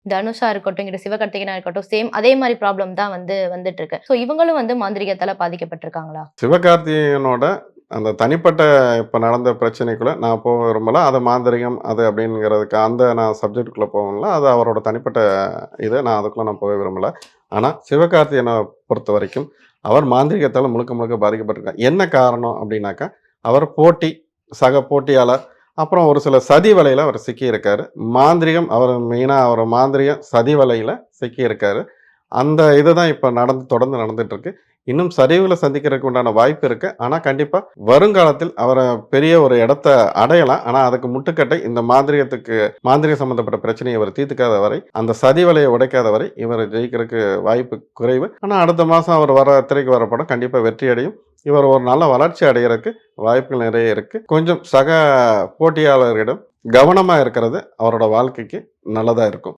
தனுஷா இருக்கட்டும், இங்கிட்டு சிவகார்த்திகேயனா இருக்கட்டும், சேம் அதே மாரி ப்ராப்ளம் தான் வந்துட்டு இருக்கு. ஸோ இவங்களும் மாந்திரீகத்தால பாதிக்கப்பட்டுருக்காங்களா? சிவகார்த்திகேயனோட அந்த தனிப்பட்ட இப்ப நடந்த பிரச்சனைக்குள்ள நான் போக விரும்பல. அது மாந்திரீகம் அது அப்படிங்கிறதுக்கு அந்த நான் சப்ஜெக்ட்குள்ள போகல. அது அவரோட தனிப்பட்ட இது. நான் அதுக்குள்ள நான் போக விரும்பல. ஆனா சிவகார்த்திகேயன பொறுத்தவரைக்கும், அவர் மாந்திரீகத்தால முழுக்க முழுக்க பாதிக்கப்பட்டிருக்கார். என்ன காரணம் அப்படின்னாக்கா, அவர் போட்டி, சக போட்டியாளர், அப்புறம் ஒரு சில சதி வலையில அவர் சிக்கியிருக்காரு. மாந்திரீகம் அவர் மெயினா அவர் மாந்திரீகம் சதி வலையில சிக்கியிருக்காரு. அந்த இதுதான் இப்ப தொடர்ந்து நடந்துட்டு இருக்கு. இன்னும் சரிவுல சந்திக்கிறதுக்கு உண்டான வாய்ப்பு இருக்கு. ஆனா கண்டிப்பா வருங்காலத்தில் பெரிய ஒரு இடத்த அடையலாம். ஆனா அதுக்கு முட்டுக்கட்டை இந்த மாந்திரீகம் சம்பந்தப்பட்ட பிரச்சனைய இவர் தீர்த்துக்காத வரை, அந்த சதி வலைய உடைக்காத வரை இவர் ஜெயிக்கிறதுக்கு வாய்ப்பு குறைவு. ஆனா அடுத்த மாசம் அவர் திரைக்கு வர படம் கண்டிப்பா வெற்றி அடையும். இவர் ஒரு நல்ல வளர்ச்சி அடையறக்கு வாய்ப்புகள் நிறைய இருக்கு. கொஞ்சம் சக போட்டியாளர்களிடம் கவனமா இருக்கிறது அவரோட வாழ்க்கைக்கு நல்லதா இருக்கும்.